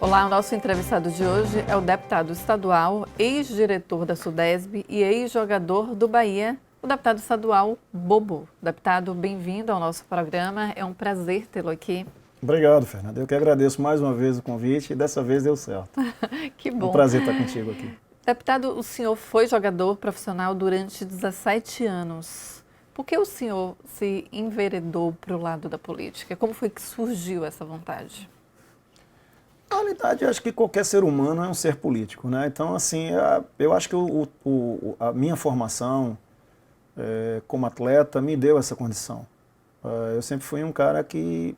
Olá, o nosso entrevistado de hoje é o deputado estadual, ex-diretor da Sudesb e ex-jogador do Bahia, o deputado estadual Bobo. Deputado, bem-vindo ao nosso programa, é um prazer tê-lo aqui. Obrigado, Fernanda. Eu que agradeço mais uma vez o convite e dessa vez deu certo. Que bom. É um prazer estar contigo aqui. Deputado, o senhor foi jogador profissional durante 17 anos. Por que o senhor se enveredou para o lado da política? Como foi que surgiu essa vontade? Na realidade, eu acho que qualquer ser humano é um ser político, né? Então, assim, eu acho que a minha formação como atleta me deu essa condição. Eu sempre fui um cara que,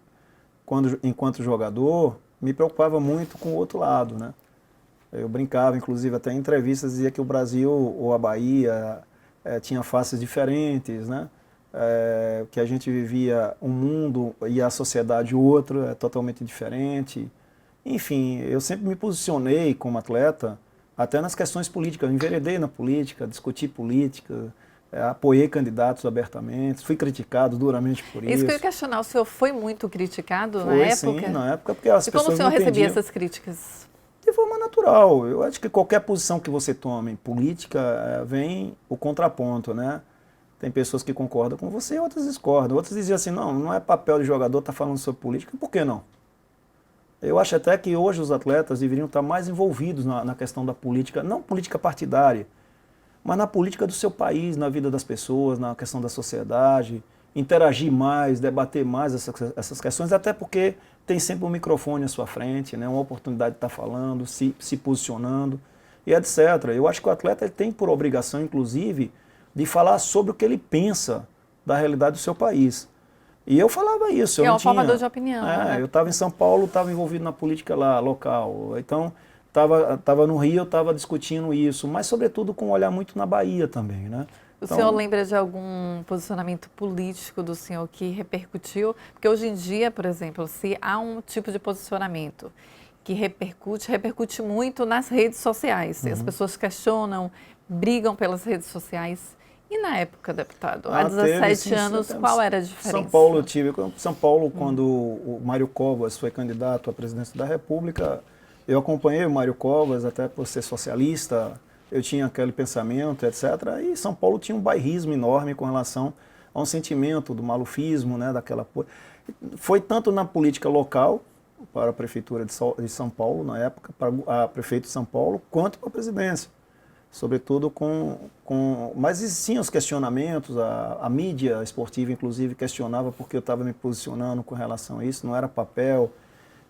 enquanto jogador, me preocupava muito com o outro lado, né? Eu brincava, inclusive, até em entrevistas, dizia que o Brasil ou a Bahia tinha faces diferentes, né? Que a gente vivia um mundo e a sociedade outro, é totalmente diferente. Enfim, eu sempre me posicionei como atleta, até nas questões políticas. Eu enveredei na política, discuti política, apoiei candidatos abertamente, fui criticado duramente por Isso isso. que eu ia questionar, o senhor foi muito criticado na Foi, época? sim, na época, porque as E como o pessoas senhor não recebia entendiam. essas críticas? De forma natural. Eu acho que qualquer posição que você tome em política, vem o contraponto, né? Tem pessoas que concordam com você, outras discordam. Outras diziam assim, não é papel de jogador estar falando sobre política. Por que não? Eu acho até que hoje os atletas deveriam estar mais envolvidos na questão da política, não política partidária, mas na política do seu país, na vida das pessoas, na questão da sociedade, interagir mais, debater mais essas questões, até porque tem sempre um microfone à sua frente, né, uma oportunidade de estar falando, se posicionando e etc. Eu acho que o atleta ele tem por obrigação, inclusive, de falar sobre o que ele pensa da realidade do seu país. E eu falava isso. Que é um formador de opinião, né? Eu estava em São Paulo, estava envolvido na política lá, local. Então, estava no Rio, eu estava discutindo isso, mas sobretudo com um olhar muito na Bahia também, né? O Então, senhor lembra de algum posicionamento político do senhor que repercutiu? Porque hoje em dia, por exemplo, se há um tipo de posicionamento que repercute muito nas redes sociais. As pessoas questionam, brigam pelas redes sociais. E na época, deputado, há 17 anos, qual era a diferença? São Paulo, eu tive. São Paulo, quando o Mário Covas foi candidato à presidência da República, eu acompanhei o Mário Covas, até por ser socialista, eu tinha aquele pensamento, etc. E São Paulo tinha um bairrismo enorme com relação a um sentimento do malufismo, né, daquela coisa. Foi tanto na política local, para a prefeitura de São Paulo, na época, para a prefeito de São Paulo, quanto para a presidência. Sobretudo mas existiam os questionamentos, a mídia esportiva, inclusive, questionava porque eu estava me posicionando com relação a isso, não era papel.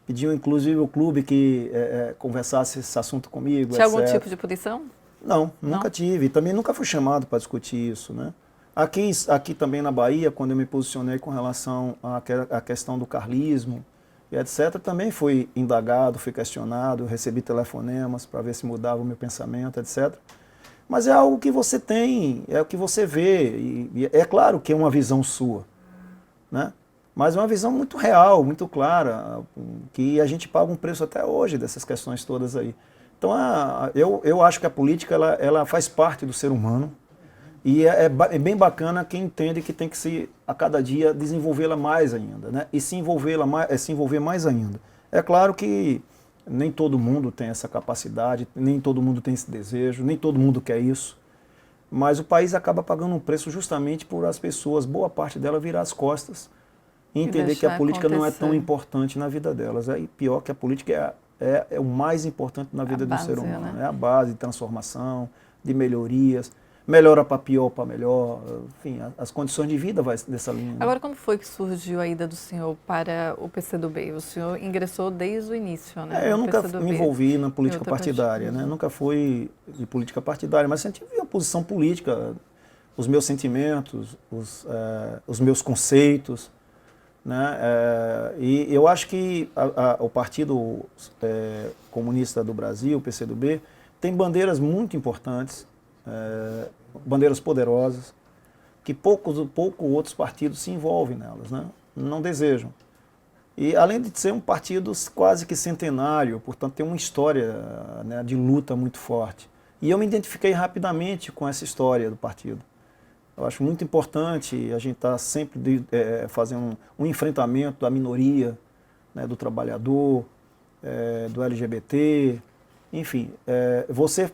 Pediam, inclusive, o clube que conversasse esse assunto comigo, Tinha etc. algum tipo de punição? Não, nunca tive. E também nunca fui chamado para discutir isso, né? Aqui também na Bahia, quando eu me posicionei com relação à questão do carlismo, e etc., também fui indagado, fui questionado, recebi telefonemas para ver se mudava o meu pensamento, etc. Mas é algo que você tem, é o que você vê, e é claro que é uma visão sua, né? Mas é uma visão muito real, muito clara, que a gente paga um preço até hoje dessas questões todas aí. Então, eu acho que a política ela faz parte do ser humano, e é bem bacana quem entende que tem que a cada dia, desenvolvê-la mais ainda, né? E se envolver mais ainda. É claro que nem todo mundo tem essa capacidade, nem todo mundo tem esse desejo, nem todo mundo quer isso. Mas o país acaba pagando um preço justamente por as pessoas, boa parte dela, virar as costas e entender que a política não é tão importante na vida delas. E pior que a política é o mais importante na vida do ser humano. Né? É a base de transformação, de melhorias. Melhora para pior, para melhor, enfim, as condições de vida vai dessa linha. Agora, como foi que surgiu a ida do senhor para o PCdoB? O senhor ingressou desde o início, né? Eu nunca me envolvi na política partidária, né? Nunca fui de política partidária, mas sempre tive a posição política, os meus sentimentos, os meus conceitos, né? E eu acho que o Partido Comunista do Brasil, o PCdoB, tem bandeiras muito importantes, bandeiras poderosas, que pouco outros partidos se envolvem nelas, né? Não desejam. E além de ser um partido quase que centenário, portanto tem uma história, né, de luta muito forte. E eu me identifiquei rapidamente com essa história do partido. Eu acho muito importante a gente estar sempre fazendo um enfrentamento da minoria, né, do trabalhador, do LGBT, enfim, você,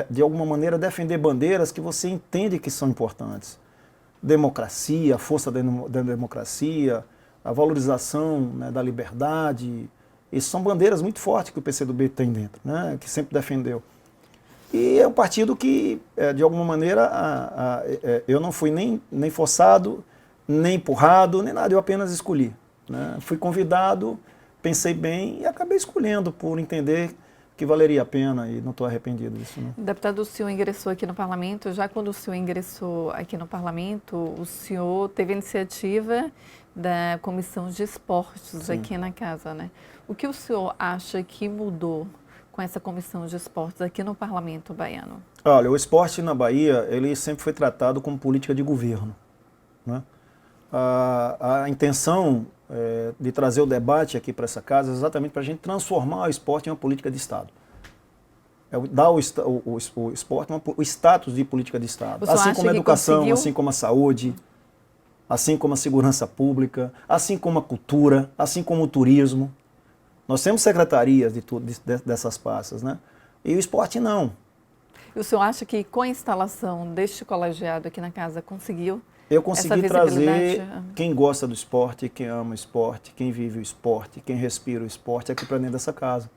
de alguma maneira, defender bandeiras que você entende que são importantes. Democracia, a força da democracia, a valorização, né, da liberdade, essas são bandeiras muito fortes que o PCdoB tem dentro, né, que sempre defendeu. E é um partido que, de alguma maneira, eu não fui nem forçado, nem empurrado, nem nada, eu apenas escolhi, né. Fui convidado, pensei bem e acabei escolhendo por entender que valeria a pena e não estou arrependido disso. Não. Deputado, o senhor ingressou aqui no Parlamento, já quando o senhor ingressou aqui no Parlamento, o senhor teve a iniciativa da Comissão de Esportes Sim. aqui na casa, né? O que o senhor acha que mudou com essa Comissão de Esportes aqui no Parlamento baiano? Olha, o esporte na Bahia, ele sempre foi tratado como política de governo, né? A intenção de trazer o debate aqui para essa casa é exatamente para a gente transformar o esporte em uma política de Estado. Dar o esporte o status de política de Estado. Assim como a educação, assim como a saúde, assim como a segurança pública, assim como a cultura, assim como o turismo. Nós temos secretarias dessas pastas, né? E o esporte não. E o senhor acha que com a instalação deste colegiado aqui na casa conseguiu? Eu consegui trazer quem gosta do esporte, quem ama o esporte, quem vive o esporte, quem respira o esporte aqui para dentro dessa casa.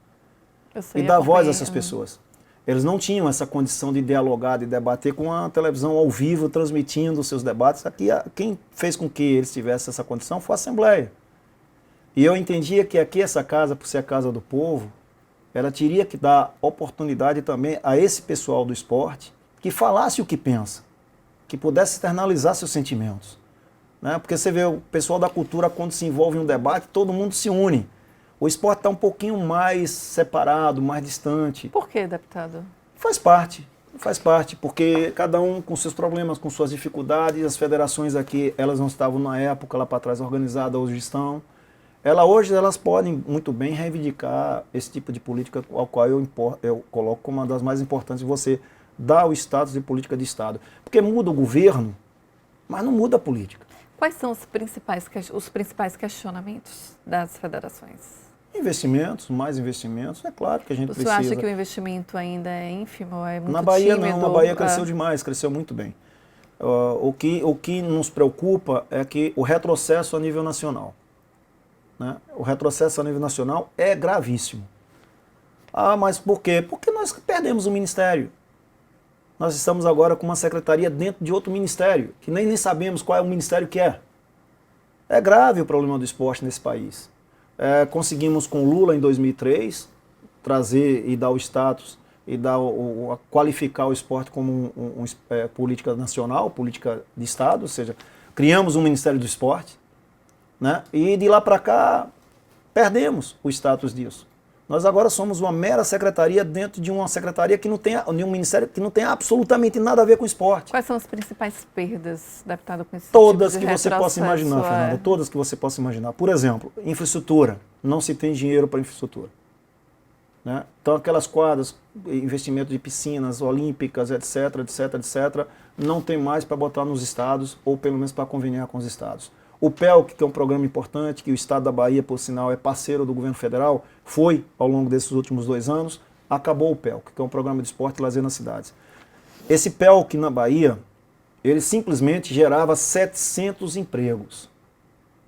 E dar voz a essas pessoas. Eles não tinham essa condição de dialogar, de debater com a televisão ao vivo, transmitindo os seus debates. Aqui, quem fez com que eles tivessem essa condição foi a Assembleia. E eu entendia que aqui essa casa, por ser a casa do povo, ela teria que dar oportunidade também a esse pessoal do esporte que falasse o que pensa, que pudesse externalizar seus sentimentos, né? Porque você vê o pessoal da cultura, quando se envolve em um debate, todo mundo se une. O esporte está um pouquinho mais separado, mais distante. Por quê, deputado? Faz parte, porque cada um com seus problemas, com suas dificuldades, as federações aqui, elas não estavam na época, lá para trás organizadas, hoje estão. Hoje elas podem muito bem reivindicar esse tipo de política, ao qual eu coloco como uma das mais importantes de você dar o status de política de Estado. Porque muda o governo, mas não muda a política. Quais são os principais questionamentos das federações? Investimentos, mais investimentos, é claro que a gente precisa. Você acha que o investimento ainda é ínfimo, é muito Na Bahia tímido? não, na Bahia cresceu demais, cresceu muito bem. O que nos preocupa é que o retrocesso a nível nacional, né? O retrocesso a nível nacional é gravíssimo. Ah, mas por quê? Porque nós perdemos o ministério. Nós estamos agora com uma secretaria dentro de outro ministério, que nem sabemos qual é o ministério que é. É grave o problema do esporte nesse país. Conseguimos com Lula em 2003 trazer e dar o status e qualificar o esporte como política nacional, política de Estado, ou seja, criamos um Ministério do Esporte, né? E de lá para cá perdemos o status disso. Nós agora somos uma mera secretaria dentro de uma secretaria que não tem, de um ministério que não tem absolutamente nada a ver com esporte. Quais são as principais perdas, deputado, com esse Todas tipo de que você possa imaginar, Fernanda, todas que você possa imaginar. Por exemplo, infraestrutura. Não se tem dinheiro para infraestrutura, né? Então aquelas quadras, investimento de piscinas olímpicas, etc, etc, etc, não tem mais para botar nos estados, ou pelo menos para conveniar com os estados. O PELC, que é um programa importante, que o Estado da Bahia, por sinal, é parceiro do governo federal, foi, ao longo desses últimos 2 anos, acabou o PELC, que é um programa de esporte e lazer nas cidades. Esse PELC na Bahia, ele simplesmente gerava 700 empregos.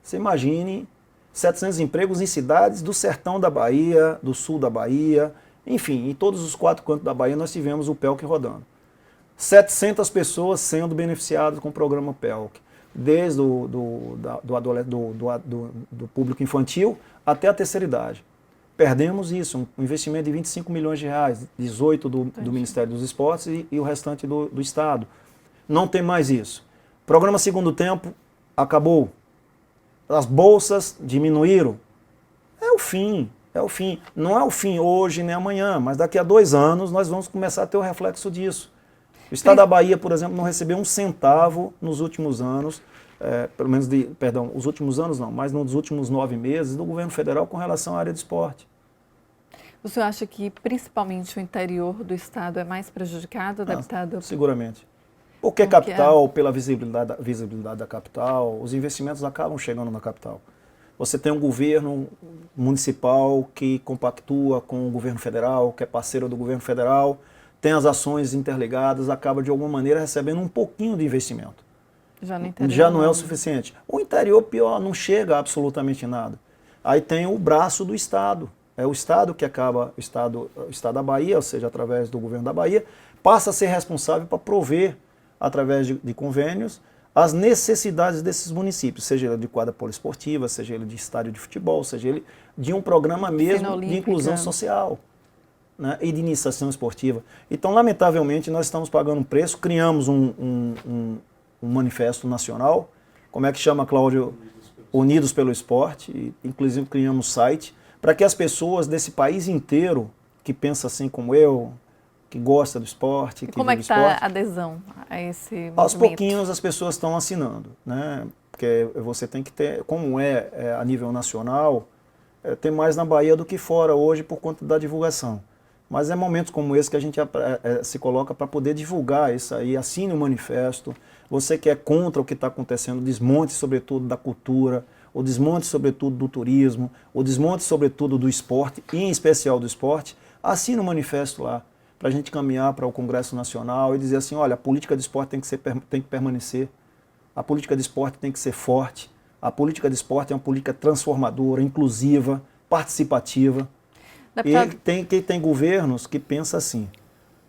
Você imagine 700 empregos em cidades do sertão da Bahia, do sul da Bahia, enfim, em todos os 4 cantos da Bahia nós tivemos o PELC rodando. 700 pessoas sendo beneficiadas com o programa PELC. Desde do público infantil até a terceira idade. Perdemos isso, um investimento de 25 milhões de reais, 18 do Ministério dos Esportes e o restante do Estado. Não tem mais isso. Programa Segundo Tempo acabou. As bolsas diminuíram. É o fim. Não é o fim hoje nem amanhã, mas daqui a 2 anos nós vamos começar a ter o reflexo disso. O Estado da Bahia, por exemplo, não recebeu 1 centavo nos últimos anos, pelo menos os últimos anos não, mas nos últimos 9 meses do governo federal com relação à área de esporte. O senhor acha que principalmente o interior do estado é mais prejudicado, deputado? Seguramente. Porque capital, pela visibilidade da capital, os investimentos acabam chegando na capital. Você tem um governo municipal que compactua com o governo federal, que é parceiro do governo federal, tem as ações interligadas, acaba de alguma maneira recebendo um pouquinho de investimento. Já no interior, Já não é o suficiente. O interior, pior, não chega a absolutamente nada. Aí tem o braço do Estado. É o Estado que acaba, o Estado da Bahia, ou seja, através do governo da Bahia, passa a ser responsável para prover, através de convênios, as necessidades desses municípios, seja ele de quadra poliesportiva, seja ele de estádio de futebol, seja ele de um programa mesmo de inclusão social, né, e de iniciação esportiva. Então, lamentavelmente, nós estamos pagando um preço, criamos um manifesto nacional, como é que chama, Cláudio? Unidos pelo Esporte, e, inclusive criamos um site, para que as pessoas desse país inteiro, que pensam assim como eu, que gosta do esporte, e que como é que está a adesão a esse movimento? Aos pouquinhos as pessoas estão assinando, né? Porque você tem que ter, como a nível nacional, tem mais na Bahia do que fora hoje por conta da divulgação. Mas é momentos como esse que a gente se coloca para poder divulgar isso aí, assine o manifesto. Você que é contra o que está acontecendo, desmonte sobretudo da cultura, o desmonte sobretudo do turismo, o desmonte sobretudo do esporte, e em especial do esporte, assine o manifesto lá, para a gente caminhar para o Congresso Nacional e dizer assim, olha, a política de esporte tem que permanecer, a política de esporte tem que ser forte, a política de esporte é uma política transformadora, inclusiva, participativa. Deputado... E tem governos que pensam assim,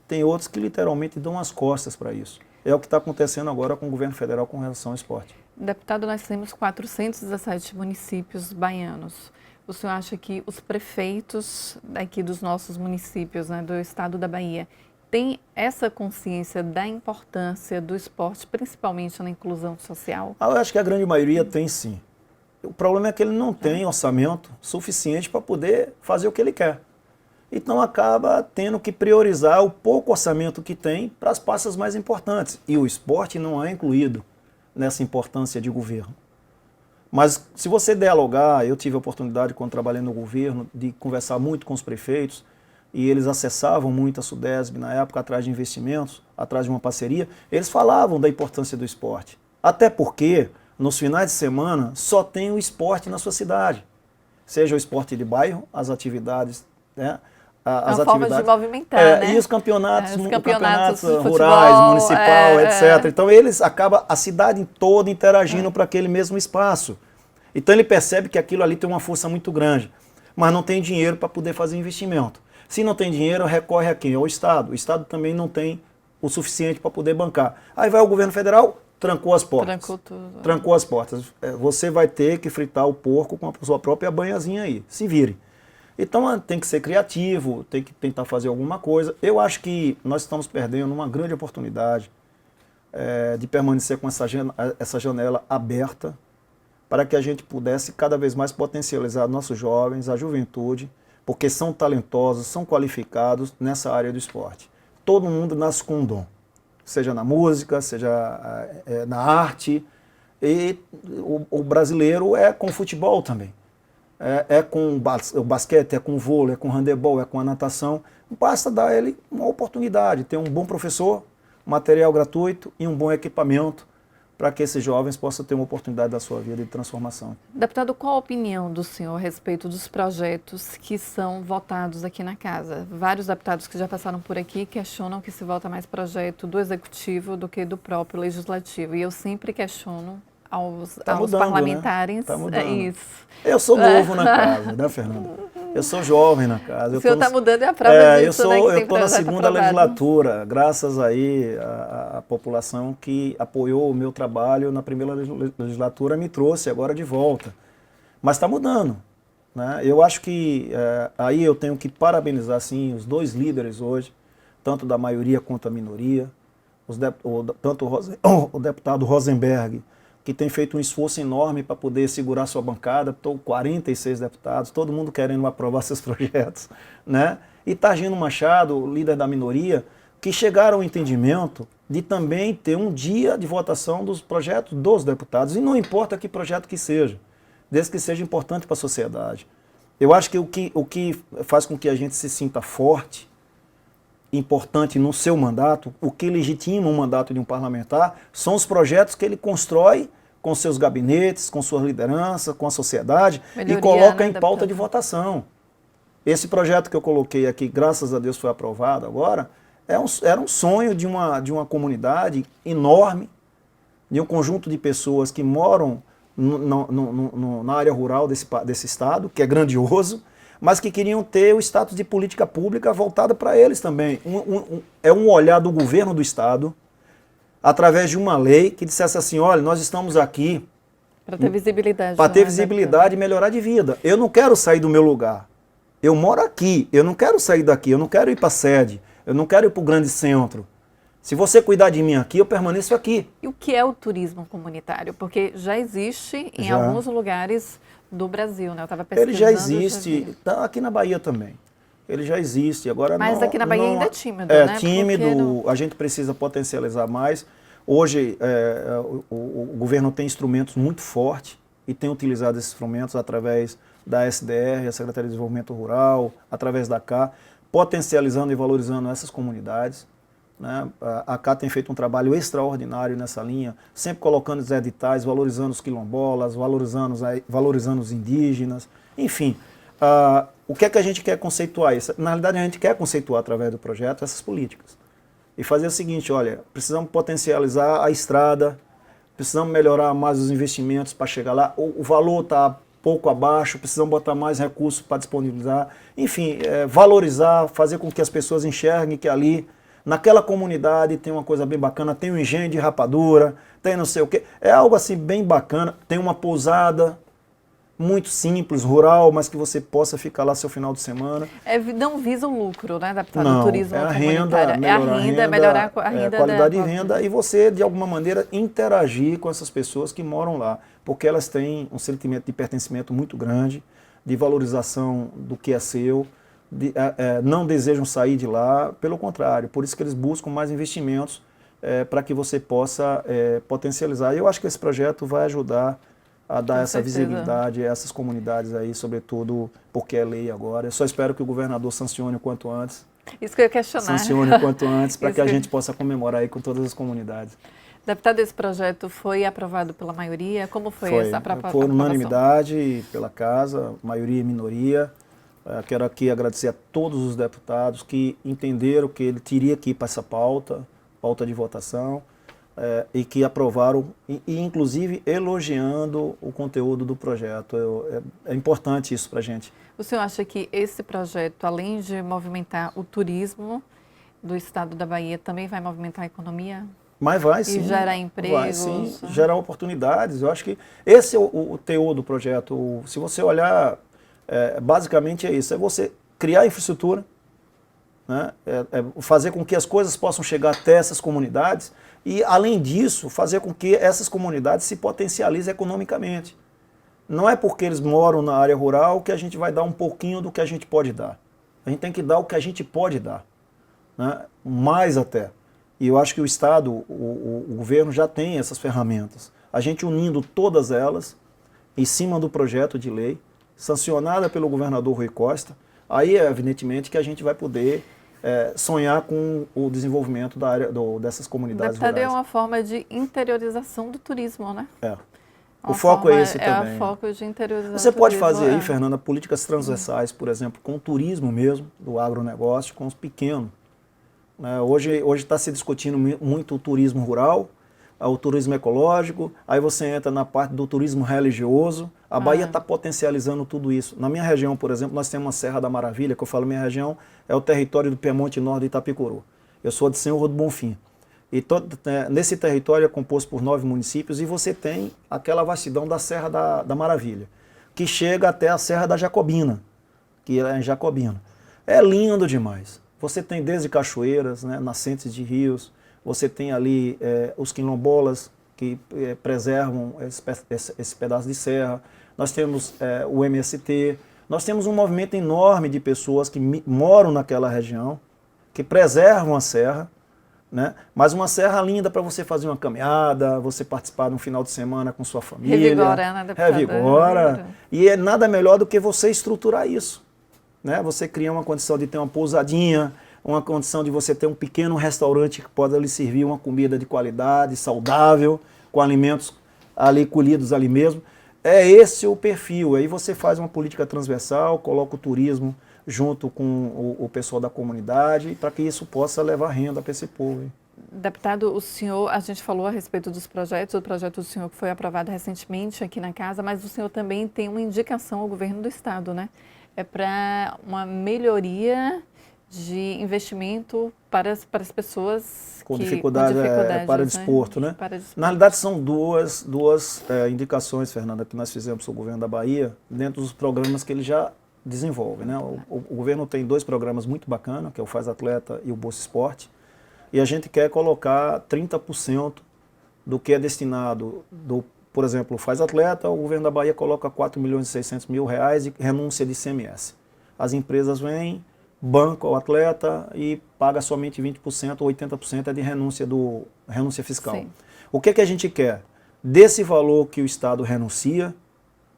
tem outros que literalmente dão as costas para isso. É o que está acontecendo agora com o governo federal com relação ao esporte. Deputado, nós temos 417 municípios baianos. O senhor acha que os prefeitos daqui dos nossos municípios, né, do estado da Bahia, têm essa consciência da importância do esporte, principalmente na inclusão social? Eu acho que a grande maioria tem sim. O problema é que ele não tem orçamento suficiente para poder fazer o que ele quer. Então acaba tendo que priorizar o pouco orçamento que tem para as pastas mais importantes. E o esporte não é incluído nessa importância de governo. Mas se você dialogar, eu tive a oportunidade, quando trabalhei no governo, de conversar muito com os prefeitos, e eles acessavam muito a Sudesb na época, atrás de investimentos, atrás de uma parceria, eles falavam da importância do esporte. Até porque, nos finais de semana, só tem o esporte na sua cidade. Seja o esporte de bairro, as atividades, né? As forma de movimentar, né? E os campeonatos, campeonatos futebol, rurais, municipal, etc. Então eles acabam a cidade toda interagindo para aquele mesmo espaço. Então ele percebe que aquilo ali tem uma força muito grande, mas não tem dinheiro para poder fazer investimento. Se não tem dinheiro, recorre a quem? Ao Estado. O Estado também não tem o suficiente para poder bancar. Aí vai o governo federal, trancou as portas. Trancou tudo. Trancou as portas. Você vai ter que fritar o porco com a sua própria banhazinha aí. Se vire. Então tem que ser criativo, tem que tentar fazer alguma coisa. Eu acho que nós estamos perdendo uma grande oportunidade de permanecer com essa janela aberta para que a gente pudesse cada vez mais potencializar nossos jovens, a juventude, porque são talentosos, são qualificados nessa área do esporte. Todo mundo nasce com um dom, seja na música, seja na arte, e o brasileiro é com o futebol também. É com o basquete, é com o vôlei, é com o handebol, é com a natação. Basta dar a ele uma oportunidade, ter um bom professor, material gratuito e um bom equipamento para que esses jovens possam ter uma oportunidade da sua vida de transformação. Deputado, qual a opinião do senhor a respeito dos projetos que são votados aqui na Casa? Vários deputados que já passaram por aqui questionam que se vota mais projeto do Executivo do que do próprio Legislativo. E eu sempre questiono aos parlamentares. Né? Tá mudando. Isso. Eu sou novo na casa, né, Fernanda? Eu sou jovem na casa. O senhor está mudando e a prova disso, eu estou na segunda legislatura, graças aí à população que apoiou o meu trabalho na primeira legislatura, me trouxe agora de volta. Mas está mudando. Né? Eu acho que aí eu tenho que parabenizar sim, os dois líderes hoje, tanto da maioria quanto da minoria, tanto o deputado Rosenberg, que tem feito um esforço enorme para poder segurar sua bancada, estou 46 deputados, todo mundo querendo aprovar seus projetos, né? E Targino Machado, líder da minoria, que chegaram ao entendimento de também ter um dia de votação dos projetos dos deputados, e não importa que projeto que seja, desde que seja importante para a sociedade. Eu acho que o que faz com que a gente se sinta forte, importante no seu mandato, o que legitima um mandato de um parlamentar, são os projetos que ele constrói com seus gabinetes, com sua liderança, com a sociedade, Melhoria, e coloca né, em pauta deputado? de votação. Esse projeto que eu coloquei aqui, graças a Deus foi aprovado agora, era um sonho de uma comunidade enorme, de um conjunto de pessoas que moram na área rural desse estado, que é grandioso, mas que queriam ter o status de política pública voltada para eles também. É um olhar do governo do estado, através de uma lei que dissesse assim, olha, nós estamos aqui Para ter visibilidade. para ter né, visibilidade e melhorar de vida. Eu não quero sair do meu lugar. Eu moro aqui, eu não quero sair daqui, eu não quero ir para a sede, eu não quero ir para o grande centro. Se você cuidar de mim aqui, eu permaneço aqui. E o que é o turismo comunitário? Porque já existe em Já. alguns lugares do Brasil, né? Eu estava Ele pesquisando. já já existe, vi. tá aqui na Bahia também. Ele já existe. Agora Mas não, aqui na Bahia não- ainda é tímido, é né? tímido, Porque não- a gente precisa potencializar mais. Hoje, o governo tem instrumentos muito fortes e tem utilizado esses instrumentos através da SDR, a Secretaria de Desenvolvimento Rural, através da CA, potencializando e valorizando essas comunidades. Né? A CA tem feito um trabalho extraordinário nessa linha, sempre colocando os editais, valorizando os quilombolas, valorizando os indígenas, enfim. O que é que a gente quer conceituar isso? Na realidade, a gente quer conceituar através do projeto essas políticas. E fazer o seguinte, olha, precisamos potencializar a estrada, precisamos melhorar mais os investimentos para chegar lá, o valor está pouco abaixo, precisamos botar mais recursos para disponibilizar, enfim, valorizar, fazer com que as pessoas enxerguem que ali, naquela comunidade, tem uma coisa bem bacana, tem um engenho de rapadura, tem não sei o quê, é algo assim bem bacana, tem uma pousada muito simples, rural, mas que você possa ficar lá seu final de semana. Não visa o lucro, né, deputado? Não, O turismo é a renda, comunitário. melhorar a renda qualidade da de renda e você, de alguma maneira, interagir com essas pessoas que moram lá, porque elas têm um sentimento de pertencimento muito grande, de valorização do que é seu, não desejam sair de lá, pelo contrário, por isso que eles buscam mais investimentos para que você possa potencializar. E eu acho que esse projeto vai ajudar a dar Com essa certeza. visibilidade a essas comunidades aí, sobretudo porque é lei agora. Eu só espero que o governador sancione o quanto antes. Isso que eu ia questionar. Sancione o quanto antes para Isso que a que- gente possa comemorar aí com todas as comunidades. Deputado, esse projeto foi aprovado pela maioria? Como foi essa Por aprovação? unanimidade pela casa, maioria e minoria. Quero aqui agradecer a todos os deputados que entenderam que ele teria que ir para essa pauta de votação, e que aprovaram, e inclusive elogiando o conteúdo do projeto. É importante isso para a gente. O senhor acha que esse projeto, além de movimentar o turismo do estado da Bahia, também vai movimentar a economia? Mas vai sim. gerar Vai empregos. sim, gerar oportunidades. Eu acho que esse é o teor do projeto. Se você olhar, basicamente é isso. É você criar infraestrutura, né? Fazer com que as coisas possam chegar até essas comunidades e, além disso, fazer com que essas comunidades se potencializem economicamente. Não é porque eles moram na área rural que a gente vai dar um pouquinho do que a gente pode dar. A gente tem que dar o que a gente pode dar, né? Mais até. E eu acho que o Estado, o governo já tem essas ferramentas. A gente unindo todas elas em cima do projeto de lei, sancionada pelo governador Rui Costa, aí é evidentemente que a gente vai poder sonhar com o desenvolvimento da área dessas comunidades Deputado, é rurais. uma forma de interiorização do turismo, né? O foco é esse também. É o foco de interiorização. Você do pode turismo, fazer aí, Fernanda, políticas transversais, por exemplo, com o turismo mesmo, do agronegócio, com os pequenos. Hoje está se discutindo muito o turismo rural, o turismo ecológico, aí você entra na parte do turismo religioso. A Bahia está potencializando tudo isso. Na minha região, por exemplo, nós temos uma Serra da Maravilha, que eu falo minha região, é o território do Piemonte Norte de Itapicuru. Eu sou de Senhor do Bonfim. E nesse território é composto por 9 municípios e você tem aquela vastidão da Serra da Maravilha, que chega até a Serra da Jacobina, que é em Jacobina. É lindo demais. Você tem desde cachoeiras, né, nascentes de rios, você tem ali os quilombolas que preservam esse pedaço de serra, nós temos o MST, nós temos um movimento enorme de pessoas que moram naquela região, que preservam a serra, né? Mas uma serra linda para você fazer uma caminhada, você participar de um final de semana com sua família. Revigora, né, deputado? Revigora. E é nada melhor do que você estruturar isso, né? Você cria uma condição de ter uma pousadinha, uma condição de você ter um pequeno restaurante que pode lhe servir uma comida de qualidade, saudável, com alimentos ali colhidos ali mesmo. É esse o perfil. Aí você faz uma política transversal, coloca o turismo junto com o pessoal da comunidade, para que isso possa levar renda para esse povo. Hein? Deputado, o senhor, a gente falou a respeito dos projetos, o projeto do senhor que foi aprovado recentemente aqui na casa, mas o senhor também tem uma indicação ao governo do estado, né? É para uma melhoria de investimento para as pessoas com dificuldade para desporto, né? Para desporto. Na realidade, são duas indicações, Fernanda, que nós fizemos para o governo da Bahia, dentro dos programas que ele já desenvolve. Né? O governo tem 2 programas muito bacanas, que é o Faz Atleta e o Bolsa Esporte, e a gente quer colocar 30% do que é destinado, por exemplo, o Faz Atleta, o governo da Bahia coloca 4.600.000 reais e renúncia de ICMS. As empresas vêm, banco ao atleta e paga somente 20% ou 80% é de renúncia fiscal. Sim. O que a gente quer? Desse valor que o Estado renuncia,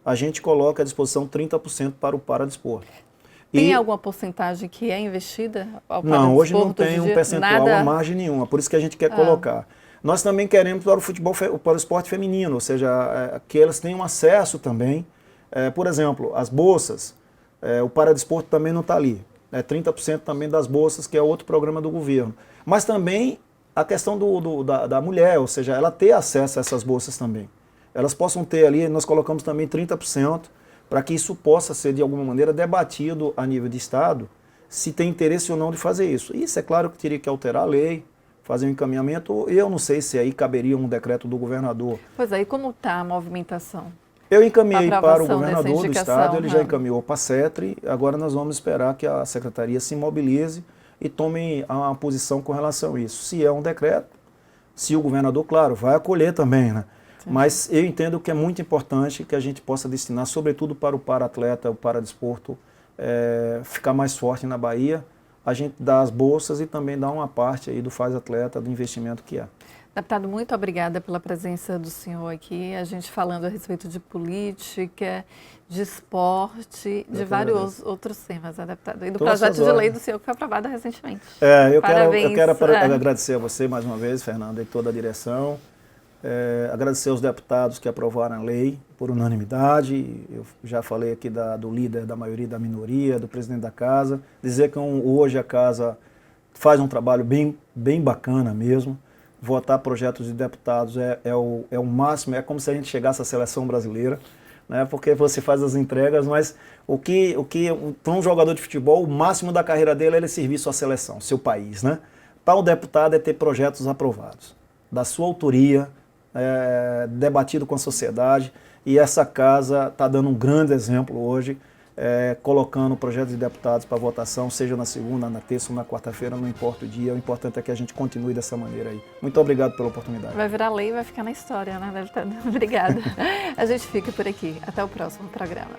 a gente coloca à disposição 30% para o paradesporto. Tem alguma porcentagem que é investida ao paradesporto? Não, hoje não tem um percentual a margem nenhuma, por isso que a gente quer colocar. Nós também queremos para o futebol, para o esporte feminino, ou seja, que elas tenham acesso também. Por exemplo, as bolsas, o paradesporto também não está ali. 30% também das bolsas, que é outro programa do governo. Mas também a questão da mulher, ou seja, ela ter acesso a essas bolsas também. Elas possam ter ali, nós colocamos também 30%, para que isso possa ser, de alguma maneira, debatido a nível de Estado, se tem interesse ou não de fazer isso. Isso é claro que teria que alterar a lei, fazer um encaminhamento. Eu não sei se aí caberia um decreto do governador. Pois aí, como está a movimentação? Eu encaminhei para o governador do estado, ele já encaminhou para a CETRI, agora nós vamos esperar que a secretaria se mobilize e tome uma posição com relação a isso. Se é um decreto, se o governador, claro, vai acolher também, né? Sim. Mas eu entendo que é muito importante que a gente possa destinar, sobretudo para o para-atleta, o para-desporto, ficar mais forte na Bahia, a gente dá as bolsas e também dá uma parte aí do Faz Atleta, do investimento que é. Deputado, muito obrigada pela presença do senhor aqui, a gente falando a respeito de política, de esporte, de vários outros temas, né, deputado? E do projeto de lei do senhor que foi aprovado recentemente. Eu quero agradecer a você mais uma vez, Fernanda, e toda a direção. Agradecer aos deputados que aprovaram a lei por unanimidade. Eu já falei aqui do líder da maioria e da minoria, do presidente da casa. Dizer que hoje a casa faz um trabalho bem bacana mesmo. Votar projetos de deputados é o máximo, é como se a gente chegasse à seleção brasileira, né? Porque você faz as entregas, mas para um jogador de futebol, o máximo da carreira dele é ele servir sua seleção, seu país, né? Para o deputado é ter projetos aprovados, da sua autoria, debatido com a sociedade, e essa casa está dando um grande exemplo hoje, colocando projetos de deputados para votação, seja na segunda, na terça ou na quarta-feira, não importa o dia, o importante é que a gente continue dessa maneira aí. Muito obrigado pela oportunidade. Vai virar lei e vai ficar na história, né, deputado? Obrigada. A gente fica por aqui. Até o próximo programa.